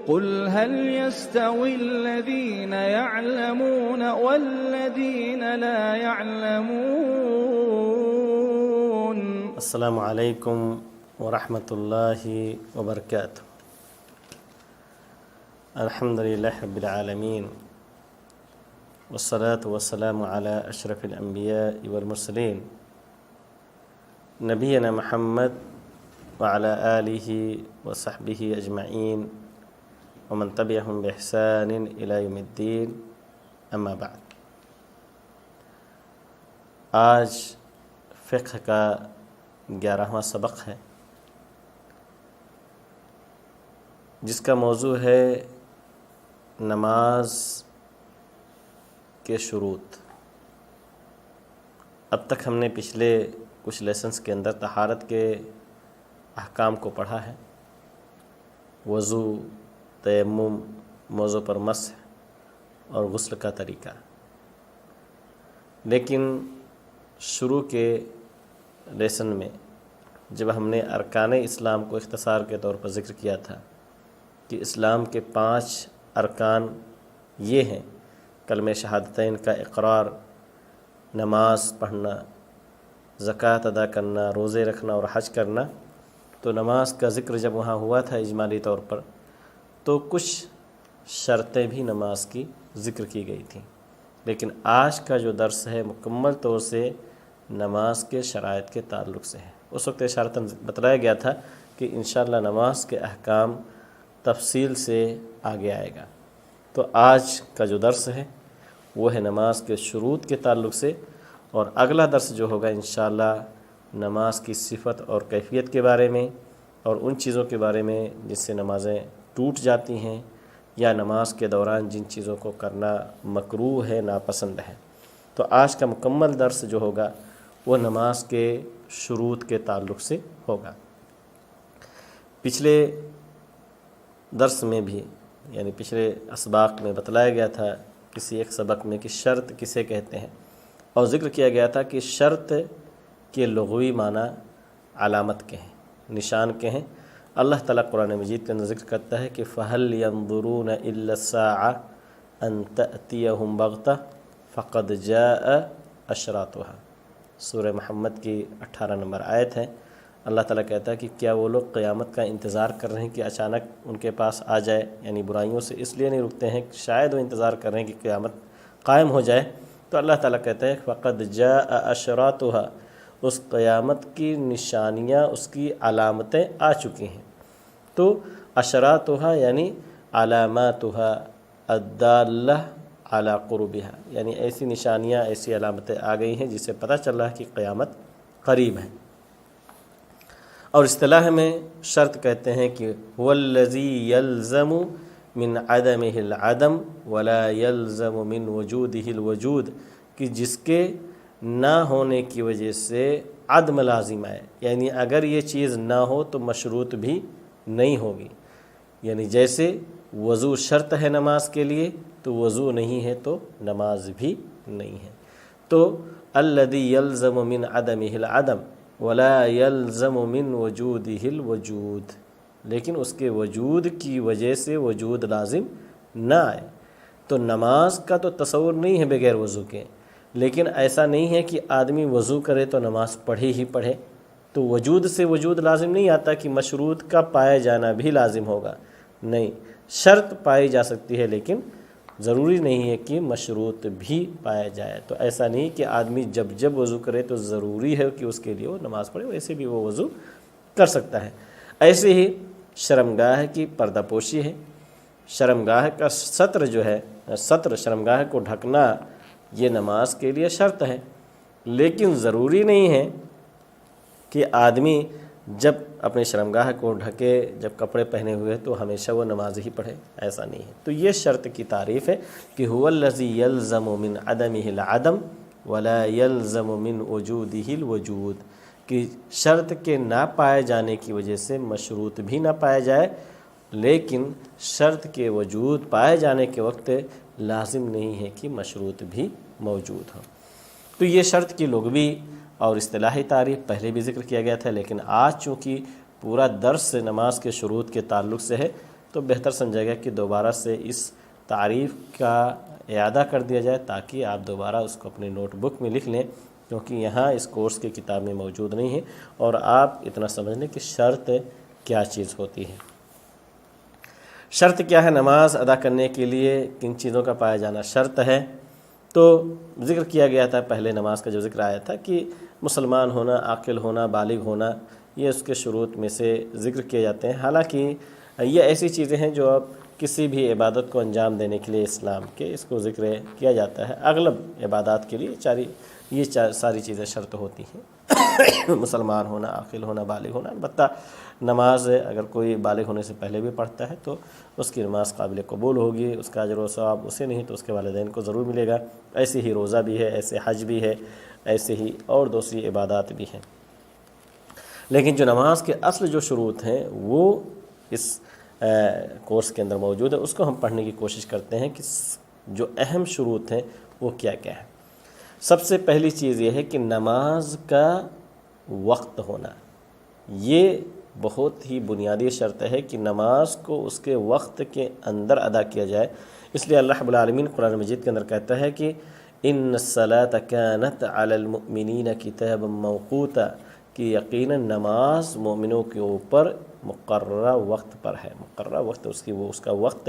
قل هل يستوي الذين يعلمون والذين لا يعلمون؟ السلام علیکم ورحمۃ اللہ وبرکاتہ۔ الحمد للہ رب العالمین والصلاة والسلام علی اشرف الانبیاء والمرسلین نبینا محمد وعلی آلہ وصحبہ اجمعین ومن تبعهم بإحسان إلى یوم الدین، اما بعد۔ آج فقہ کا 11واں سبق ہے، جس کا موضوع ہے نماز کے شروط۔ اب تک ہم نے پچھلے کچھ لیسنز کے اندر طہارت کے احکام کو پڑھا ہے، وضو، تیمم، موضوع پر مسح اور غسل کا طریقہ۔ لیکن شروع کے لیسن میں جب ہم نے ارکان اسلام کو اختصار کے طور پر ذکر کیا تھا کہ اسلام کے 5 ارکان یہ ہیں: کلمہ شہادتین کا اقرار، نماز پڑھنا، زکوٰۃ ادا کرنا، روزے رکھنا اور حج کرنا، تو نماز کا ذکر جب وہاں ہوا تھا اجمالی طور پر، تو کچھ شرطیں بھی نماز کی ذکر کی گئی تھیں۔ لیکن آج کا جو درس ہے مکمل طور سے نماز کے شرائط کے تعلق سے ہے۔ اس وقت اشارتاً بتلایا گیا تھا کہ انشاءاللہ نماز کے احکام تفصیل سے آگے آئے گا۔ تو آج کا جو درس ہے وہ ہے نماز کے شروط کے تعلق سے، اور اگلا درس جو ہوگا انشاءاللہ نماز کی صفت اور کیفیت کے بارے میں، اور ان چیزوں کے بارے میں جس سے نمازیں ٹوٹ جاتی ہیں، یا نماز کے دوران جن چیزوں کو کرنا مکروہ ہے، ناپسند ہے۔ تو آج کا مکمل درس جو ہوگا وہ نماز کے شروط کے تعلق سے ہوگا۔ پچھلے درس میں بھی، یعنی پچھلے اسباق میں بتلایا گیا تھا کسی ایک سبق میں کہ شرط کسے کہتے ہیں، اور ذکر کیا گیا تھا کہ شرط کے لغوی معنی علامت کے ہیں، نشان کے ہیں۔ اللہ تعالیٰ قرآن مجید کے اندر ذکر کرتا ہے کہ فَهَلْ يَنظُرُونَ إِلَّا السَّاعَةَ أَن تَأْتِيَهُمْ بَغْتَةً فَقَدْ جَاءَ أَشْرَاطُهَا۔ سورہ محمد کی 18 نمبر آیت ہے۔ اللہ تعالیٰ کہتا ہے کہ کیا وہ لوگ قیامت کا انتظار کر رہے ہیں کہ اچانک ان کے پاس آ جائے، یعنی برائیوں سے اس لیے نہیں رکتے ہیں، شاید وہ انتظار کر رہے ہیں کہ قیامت قائم ہو جائے۔ تو اللہ تعالیٰ کہتا ہے فَقَدْ جَاءَ أَشْرَاطُهَا، اس قیامت کی نشانیاں، اس کی علامتیں آ چکی ہیں۔ تو اشراطها یعنی علاماتها الدالہ علی قربها، یعنی ایسی نشانیاں، ایسی علامتیں آ گئی ہیں جس سے پتہ چل رہا ہے کہ قیامت قریب ہے۔ اور اصطلاح میں شرط کہتے ہیں کہ هو الذی یلزم من عدمه العدم ولا یلزم من وجوده الوجود، کہ جس کے نہ ہونے کی وجہ سے عدم لازم آئے، یعنی اگر یہ چیز نہ ہو تو مشروط بھی نہیں ہوگی۔ یعنی جیسے وضو شرط ہے نماز کے لیے، تو وضو نہیں ہے تو نماز بھی نہیں ہے۔ تو الذی یلزم من عدمه العدم ولا یلزم من وجوده الوجود، لیکن اس کے وجود کی وجہ سے وجود لازم نہ آئے۔ تو نماز کا تو تصور نہیں ہے بغیر وضو کے، لیکن ایسا نہیں ہے کہ آدمی وضو کرے تو نماز پڑھے ہی پڑھے۔ تو وجود سے وجود لازم نہیں آتا کہ مشروط کا پائے جانا بھی لازم ہوگا، نہیں، شرط پائی جا سکتی ہے لیکن ضروری نہیں ہے کہ مشروط بھی پایا جائے۔ تو ایسا نہیں کہ آدمی جب جب وضو کرے تو ضروری ہے کہ اس کے لیے وہ نماز پڑھے، ویسے بھی وہ وضو کر سکتا ہے۔ ایسے ہی شرمگاہ کی پردہ پوشی ہے، شرمگاہ کا ستر جو ہے، شرمگاہ کو ڈھکنا، یہ نماز کے لیے شرط ہے، لیکن ضروری نہیں ہے کہ آدمی جب اپنے شرمگاہ کو ڈھکے، جب کپڑے پہنے ہوئے تو ہمیشہ وہ نماز ہی پڑھے، ایسا نہیں ہے۔ تو یہ شرط کی تعریف ہے کہ هو الذی یلزم من عدمه العدم ولا یلزم من وجوده الوجود، کہ شرط کے نہ پائے جانے کی وجہ سے مشروط بھی نہ پایا جائے، لیکن شرط کے وجود پائے جانے کے وقت لازم نہیں ہے کہ مشروط بھی موجود ہو۔ تو یہ شرط کی لغوی اور اصطلاحی تعریف پہلے بھی ذکر کیا گیا تھا، لیکن آج چونکہ پورا درس نماز کے شروط کے تعلق سے ہے، تو بہتر سمجھے گا کہ دوبارہ سے اس تعریف کا اعادہ کر دیا جائے تاکہ آپ دوبارہ اس کو اپنے نوٹ بک میں لکھ لیں، کیونکہ یہاں اس کورس کی کتاب میں موجود نہیں ہے، اور آپ اتنا سمجھ لیں کہ شرط کیا چیز ہوتی ہے۔ شرط کیا ہے؟ نماز ادا کرنے کے لیے کن چیزوں کا پایا جانا شرط ہے؟ تو ذکر کیا گیا تھا، پہلے نماز کا جو ذکر آیا تھا کہ مسلمان ہونا، عاقل ہونا، بالغ ہونا، یہ اس کے شروط میں سے ذکر کیے جاتے ہیں۔ حالانکہ یہ ایسی چیزیں ہیں جو اب کسی بھی عبادت کو انجام دینے کے لیے اسلام کے اس کو ذکر کیا جاتا ہے۔ اغلب عبادات کے لیے یہ ساری چیزیں شرط ہوتی ہیں، مسلمان ہونا، عاقل ہونا، بالغ ہونا۔ البتہ نماز اگر کوئی بالغ ہونے سے پہلے بھی پڑھتا ہے تو اس کی نماز قابل قبول ہوگی، اس کا اجر و ثواب اسے نہیں تو اس کے والدین کو ضرور ملے گا۔ ایسے ہی روزہ بھی ہے، ایسے حج بھی ہے، ایسے ہی اور دوسری عبادات بھی ہیں۔ لیکن جو نماز کے اصل جو شروط ہیں وہ اس کورس کے اندر موجود ہے، اس کو ہم پڑھنے کی کوشش کرتے ہیں کہ جو اہم شروط ہیں وہ کیا کیا ہے۔ سب سے پہلی چیز یہ ہے کہ نماز کا وقت ہونا، یہ بہت ہی بنیادی شرط ہے کہ نماز کو اس کے وقت کے اندر ادا کیا جائے۔ اس لیے اللہ رب العالمین قرآن مجید کے اندر کہتا ہے کہ ان الصلاۃ کانت علی المؤمنین کتابا موقوتا، کہ یقیناً نماز مومنوں کے اوپر مقررہ وقت پر ہے۔ مقررہ وقت اس کا وقت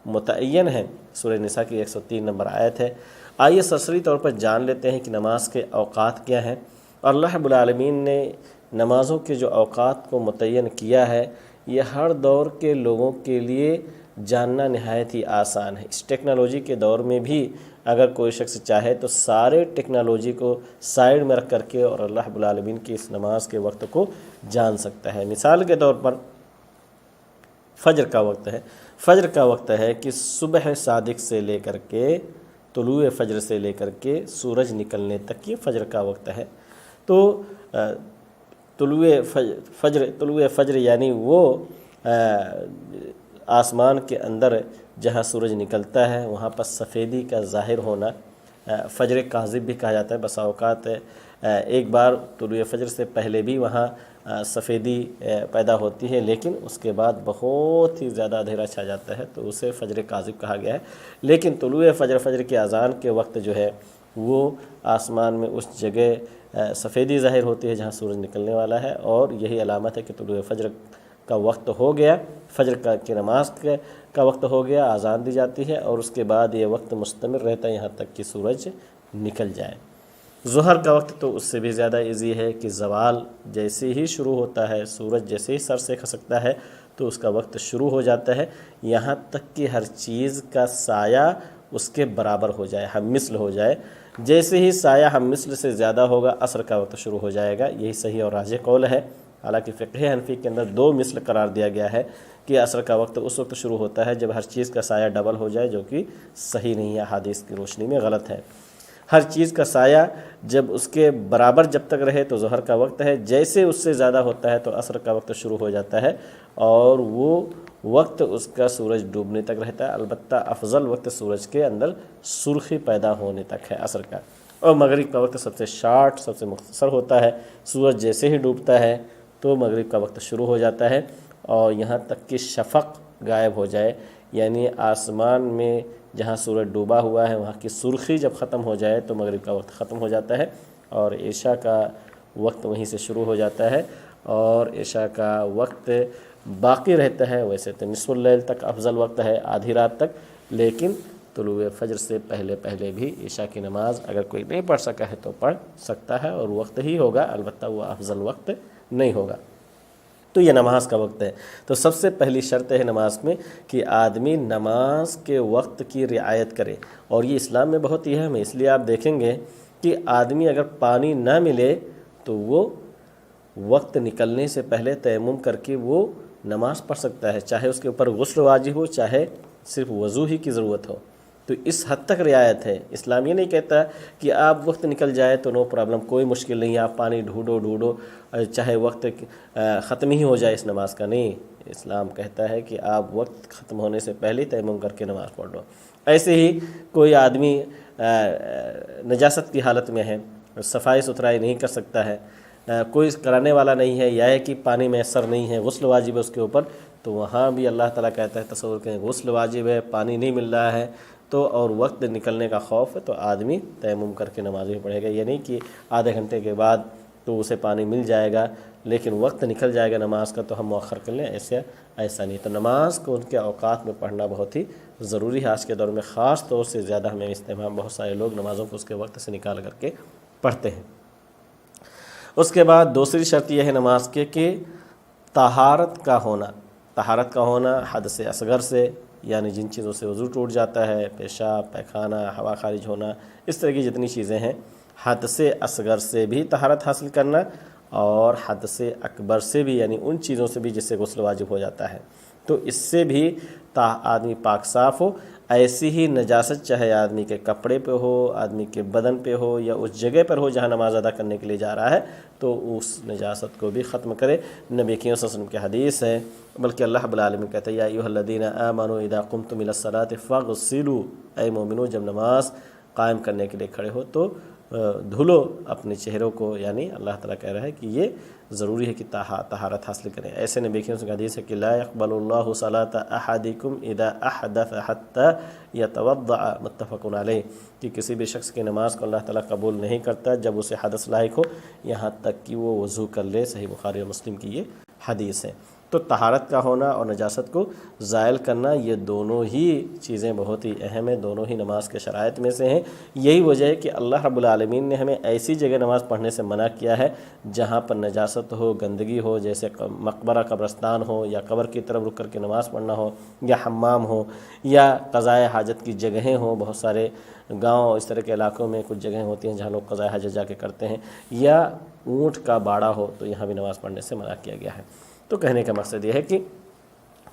متعین ہے۔ سورہ نساء کی 103 نمبر آیت ہے۔ آئیے سرسری طور پر جان لیتے ہیں کہ نماز کے اوقات کیا ہیں۔ اور اللہ رب العالمین نے نمازوں کے جو اوقات کو متعین کیا ہے یہ ہر دور کے لوگوں کے لیے جاننا نہایت ہی آسان ہے۔ اس ٹیکنالوجی کے دور میں بھی اگر کوئی شخص چاہے تو سارے ٹیکنالوجی کو سائیڈ میں رکھ کر کے اور اللہ رب العالمین کی اس نماز کے وقت کو جان سکتا ہے۔ مثال کے طور پر فجر کا وقت ہے۔ فجر کا وقت ہے کہ صبح صادق سے لے کر کے طلوع فجر سے لے کر کے سورج نکلنے تک یہ فجر کا وقت ہے۔ تو طلوع فجر یعنی وہ آسمان کے اندر جہاں سورج نکلتا ہے وہاں پر سفیدی کا ظاہر ہونا، فجر کاذب بھی کہا جاتا ہے۔ بسا اوقات ایک بار طلوع فجر سے پہلے بھی وہاں سفیدی پیدا ہوتی ہے، لیکن اس کے بعد بہت ہی زیادہ اندھیرا چھا جاتا ہے تو اسے فجر کاذب کہا گیا ہے۔ لیکن طلوع فجر کی اذان کے وقت جو ہے وہ آسمان میں اس جگہ سفیدی ظاہر ہوتی ہے جہاں سورج نکلنے والا ہے، اور یہی علامت ہے کہ طلوع فجر کا وقت ہو گیا، فجر کی نماز کا وقت ہو گیا، اذان دی جاتی ہے، اور اس کے بعد یہ وقت مستمر رہتا ہے یہاں تک کہ سورج نکل جائے۔ ظہر کا وقت تو اس سے بھی زیادہ ایزی ہے کہ زوال جیسے ہی شروع ہوتا ہے، سورج جیسے ہی سر سے کھسکتا ہے تو اس کا وقت شروع ہو جاتا ہے، یہاں تک کہ ہر چیز کا سایہ اس کے برابر ہو جائے، ہم مثل ہو جائے۔ جیسے ہی سایہ ہم مثل سے زیادہ ہوگا عصر کا وقت شروع ہو جائے گا۔ یہی صحیح اور راجح قول ہے۔ حالانکہ فقہ حنفی کے اندر 2 مثل قرار دیا گیا ہے کہ عصر کا وقت اس وقت شروع ہوتا ہے جب ہر چیز کا سایہ ڈبل ہو جائے، جو کہ صحیح نہیں ہے، حدیث کی روشنی میں غلط ہے۔ ہر چیز کا سایہ جب اس کے برابر جب تک رہے تو ظہر کا وقت ہے، جیسے اس سے زیادہ ہوتا ہے تو عصر کا وقت شروع ہو جاتا ہے، اور وہ وقت اس کا سورج ڈوبنے تک رہتا ہے۔ البتہ افضل وقت سورج کے اندر سرخی پیدا ہونے تک ہے عصر کا، اور مغرب کا وقت سب سے شارٹ، سب سے مختصر ہوتا ہے۔ سورج جیسے ہی ڈوبتا ہے تو مغرب کا وقت شروع ہو جاتا ہے، اور یہاں تک کہ شفق غائب ہو جائے، یعنی آسمان میں جہاں سورج ڈوبا ہوا ہے وہاں کی سرخی جب ختم ہو جائے تو مغرب کا وقت ختم ہو جاتا ہے، اور عشاء کا وقت وہیں سے شروع ہو جاتا ہے، اور عشاء کا وقت باقی رہتا ہے۔ ویسے تو نصف اللیل تک افضل وقت ہے، آدھی رات تک، لیکن طلوع فجر سے پہلے بھی عشاء کی نماز اگر کوئی نہیں پڑھ سکا ہے تو پڑھ سکتا ہے، اور وقت ہی ہوگا، البتہ وہ افضل وقت نہیں ہوگا۔ تو یہ نماز کا وقت ہے۔ تو سب سے پہلی شرط ہے نماز میں کہ آدمی نماز کے وقت کی رعایت کرے، اور یہ اسلام میں بہت ہی اہم ہے۔ اس لیے آپ دیکھیں گے کہ آدمی اگر پانی نہ ملے تو وہ وقت نکلنے سے پہلے تیمم کر کے وہ نماز پڑھ سکتا ہے، چاہے اس کے اوپر غسل واجب ہو، چاہے صرف وضو ہی کی ضرورت ہو۔ تو اس حد تک رعایت ہے۔ اسلام یہ نہیں کہتا کہ آپ وقت نکل جائے تو نو پرابلم، کوئی مشکل نہیں، آپ پانی ڈھونڈو چاہے وقت ختم ہی ہو جائے اس نماز کا، نہیں۔ اسلام کہتا ہے کہ آپ وقت ختم ہونے سے پہلے تیمم کر کے نماز پڑھ لو۔ ایسے ہی کوئی آدمی نجاست کی حالت میں ہے، صفائی ستھرائی نہیں کر سکتا ہے، کوئی کرانے والا نہیں ہے، یا ہے کہ پانی میسر نہیں ہے، غسل واجب ہے اس کے اوپر، تو وہاں بھی اللہ تعالیٰ کہتا ہے تصور کریں غسل واجب ہے، پانی نہیں مل رہا ہے تو اور وقت نکلنے کا خوف ہے تو آدمی تیمم کر کے نماز بھی پڑھے گا. یہ نہیں کہ آدھے گھنٹے کے بعد تو اسے پانی مل جائے گا لیکن وقت نکل جائے گا نماز کا تو ہم مؤخر کر لیں، ایسا نہیں. تو نماز کو ان کے اوقات میں پڑھنا بہت ہی ضروری ہے آج کے دور میں، خاص طور سے زیادہ ہمیں استعمال بہت سارے لوگ نمازوں کو اس کے وقت سے نکال کر کے پڑھتے ہیں. اس کے بعد دوسری شرط یہ ہے نماز کے کہ طہارت کا ہونا حدث اصغر سے، یعنی جن چیزوں سے وضو ٹوٹ جاتا ہے، پیشاب، پیخانہ، ہوا خارج ہونا، اس طرح کی جتنی چیزیں ہیں، حدث اصغر سے بھی طہارت حاصل کرنا اور حدث اکبر سے بھی، یعنی ان چیزوں سے بھی جس سے غسل واجب ہو جاتا ہے تو اس سے بھی آدمی پاک صاف ہو. ایسی ہی نجاست چاہے آدمی کے کپڑے پہ ہو، آدمی کے بدن پہ ہو یا اس جگہ پر ہو جہاں نماز ادا کرنے کے لیے جا رہا ہے تو اس نجاست کو بھی ختم کرے. نبی کریم صلی اللہ علیہ وسلم کی حدیث ہے، بلکہ اللہ رب العالمین کہتے ہیں یا ایھا الذین آمنوا اذا قمتم الی الصلاۃ فاغسلوا، اے مومنو جب نماز قائم کرنے کے لیے کھڑے ہو تو دھلو اپنے چہروں کو، یعنی اللہ تعالیٰ کہہ رہا ہے کہ یہ ضروری ہے کہ طہارت حاصل کریں. ایسے نبی کریم کی حدیث ہے کہ لا يقبل اللہ صلاۃ احدکم اذا احدث حتى يتوضأ، متفق علیہ، کہ کسی بھی شخص کی نماز کو اللہ تعالیٰ قبول نہیں کرتا جب اسے حدث لاحق ہو یہاں تک کہ وہ وضو کر لے. صحیح بخاری اور مسلم کی یہ حدیث ہے. تو طہارت کا ہونا اور نجاست کو زائل کرنا یہ دونوں ہی چیزیں بہت ہی اہم ہیں، دونوں ہی نماز کے شرائط میں سے ہیں. یہی وجہ ہے کہ اللہ رب العالمین نے ہمیں ایسی جگہ نماز پڑھنے سے منع کیا ہے جہاں پر نجاست ہو، گندگی ہو، جیسے مقبرہ قبرستان ہو یا قبر کی طرف رک کر کے نماز پڑھنا ہو یا حمام ہو یا قضائے حاجت کی جگہیں ہوں. بہت سارے گاؤں اس طرح کے علاقوں میں کچھ جگہیں ہوتی ہیں جہاں لوگ قضائے حاجت جا کے کرتے ہیں، یا اونٹ کا باڑہ ہو تو یہاں بھی نماز پڑھنے سے منع کیا گیا ہے. تو کہنے کا مقصد یہ ہے کہ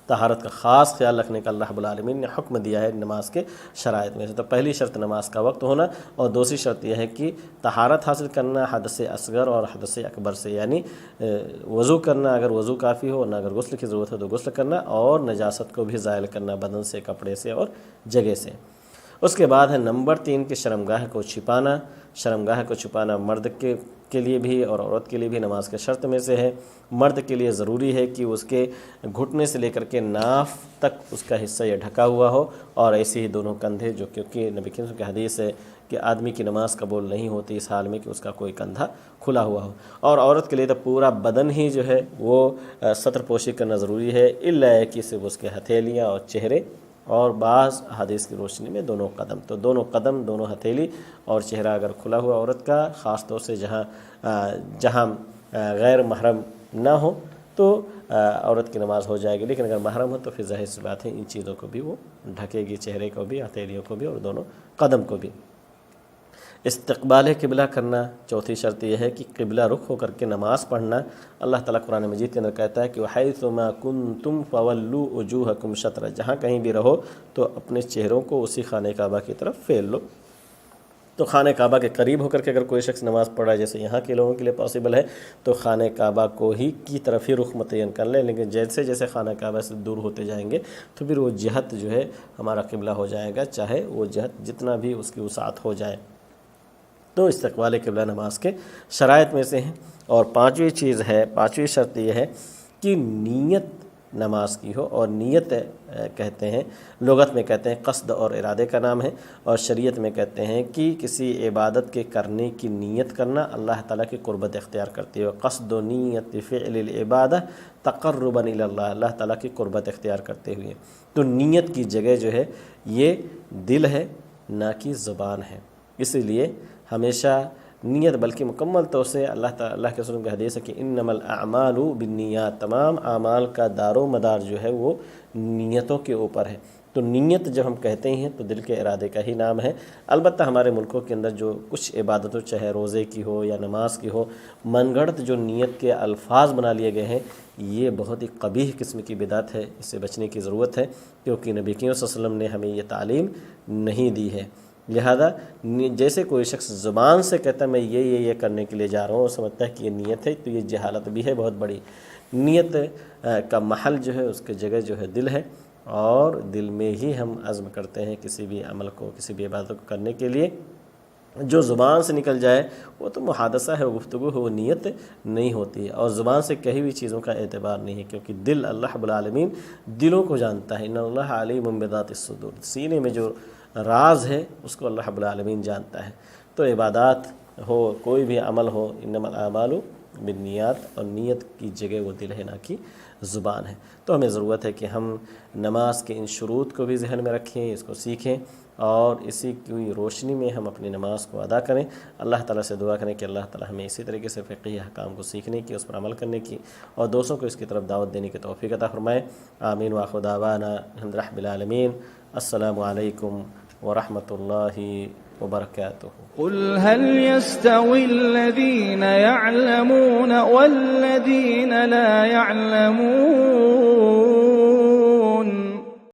طہارت کا خاص خیال رکھنے کا اللہ رب العالمین نے حکم دیا ہے نماز کے شرائط میں سے. تو پہلی شرط نماز کا وقت ہونا اور دوسری شرط یہ ہے کہ طہارت حاصل کرنا حدث اصغر اور حدث اکبر سے، یعنی وضو کرنا اگر وضو کافی ہو، نہ اگر غسل کی ضرورت ہو تو غسل کرنا، اور نجاست کو بھی زائل کرنا بدن سے، کپڑے سے اور جگہ سے. اس کے بعد ہے نمبر 3 کہ شرمگاہ کو چھپانا. شرمگاہ کو چھپانا مرد کے لیے بھی اور عورت کے لیے بھی نماز کے شرط میں سے ہے. مرد کے لیے ضروری ہے کہ اس کے گھٹنے سے لے کر کے ناف تک اس کا حصہ یہ ڈھکا ہوا ہو، اور ایسے ہی دونوں کندھے، جو کیونکہ نبی کریم کی حدیث ہے کہ آدمی کی نماز قبول نہیں ہوتی اس حال میں کہ اس کا کوئی کندھا کھلا ہوا ہو. اور عورت کے لیے تو پورا بدن ہی جو ہے وہ ستر پوشی کرنا ضروری ہے، الا کہ صرف اس کے ہتھیلیاں اور چہرے اور بعض حدیث کی روشنی میں دونوں قدم. تو دونوں قدم، دونوں ہتھیلی اور چہرہ اگر کھلا ہوا عورت کا، خاص طور سے جہاں غیر محرم نہ ہو تو عورت کی نماز ہو جائے گی، لیکن اگر محرم ہو تو پھر ظاہر سی بات ہے ان چیزوں کو بھی وہ ڈھکے گی، چہرے کو بھی، ہتھیلیوں کو بھی اور دونوں قدم کو بھی. استقبال قبلہ کرنا. چوتھی شرط یہ ہے کہ قبلہ رخ ہو کر کے نماز پڑھنا. اللہ تعالیٰ قرآن مجید کے اندر کہتا ہے کہ وَحَيْثُمَا كُنْتُمْ فَوَلُّوا وُجُوهَكُمْ شَطْرَهُ، جہاں کہیں بھی رہو تو اپنے چہروں کو اسی خانہ کعبہ کی طرف پھیر لو. تو خانہ کعبہ کے قریب ہو کر کے اگر کوئی شخص نماز پڑھ رہا ہے، جیسے یہاں کے لوگوں کے لیے پاسبل ہے، تو خانہ کعبہ کو ہی کی طرف ہی رخ متعین کر لیں. لیکن جیسے جیسے خانہ کعبہ سے دور ہوتے جائیں گے تو پھر وہ جہت جو ہے ہمارا قبلہ ہو جائے گا، چاہے وہ جہت جتنا بھی اس کی وسعت ہو جائے. تو استقبال قبلہ نماز کے شرائط میں سے ہیں. اور پانچویں شرط یہ ہے کہ نیت نماز کی ہو. اور نیت کہتے ہیں، لغت میں کہتے ہیں قصد اور ارادے کا نام ہے، اور شریعت میں کہتے ہیں کہ کسی عبادت کے کرنے کی نیت کرنا اللہ تعالیٰ کی قربت اختیار کرتی ہے. قصد و نیت فعل العبادہ تقربا الی اللہ، اللہ تعالیٰ کی قربت اختیار کرتے ہوئے. تو نیت کی جگہ جو ہے یہ دل ہے، نہ کہ زبان ہے. اسی لیے ہمیشہ نیت، بلکہ مکمل طور سے اللہ کے رسول کی حدیث ہے کہ انما الاعمال بالنیات، تمام اعمال کا دار و مدار جو ہے وہ نیتوں کے اوپر ہے. تو نیت جب ہم کہتے ہیں تو دل کے ارادے کا ہی نام ہے. البتہ ہمارے ملکوں کے اندر جو کچھ عبادتوں، چاہے روزے کی ہو یا نماز کی ہو، من گھڑت جو نیت کے الفاظ بنا لیے گئے ہیں، یہ بہت ہی قبیح قسم کی بدعت ہے. اس سے بچنے کی ضرورت ہے، کیونکہ نبی کریم صلی اللہ علیہ وسلم نے ہمیں یہ تعلیم نہیں دی ہے. لہذا جیسے کوئی شخص زبان سے کہتا ہے میں یہ کرنے کے لیے جا رہا ہوں اور سمجھتا ہے کہ یہ نیت ہے، تو یہ جہالت بھی ہے بہت بڑی. نیت کا محل جو ہے، اس کی جگہ جو ہے دل ہے، اور دل میں ہی ہم عزم کرتے ہیں کسی بھی عمل کو، کسی بھی عبادت کو کرنے کے لیے. جو زبان سے نکل جائے وہ تو محادثہ ہے، وہ گفتگو ہے، وہ نیت نہیں ہوتی ہے، اور زبان سے کہی ہوئی چیزوں کا اعتبار نہیں ہے، کیونکہ دل اللہ رب العالمین دلوں کو جانتا ہے۔ ان اللہ علیم بذات الصدور، سینے میں جو راز ہے اس کو اللہ رب العالمین جانتا ہے۔ تو عبادات ہو، کوئی بھی عمل ہو، انما الاعمال بالنیات، اور نیت کی جگہ وہ دل ہے نہ کہ زبان ہے۔ تو ہمیں ضرورت ہے کہ ہم نماز کے ان شروط کو بھی ذہن میں رکھیں، اس کو سیکھیں، اور اسی کی روشنی میں ہم اپنی نماز کو ادا کریں۔ اللہ تعالیٰ سے دعا کریں کہ اللہ تعالیٰ ہمیں اسی طریقے سے فقہی احکام کو سیکھنے کی، اس پر عمل کرنے کی، اور دوسروں کو اس کی طرف دعوت دینے کی توفیق عطا فرمائے۔ آمین وآخر دعوانا الحمد للہ رب العالمین۔ السلام علیکم ورحمۃ اللہ وبرکاتہ۔ قل هل يستوي الذين يعلمون والذين لا يعلمون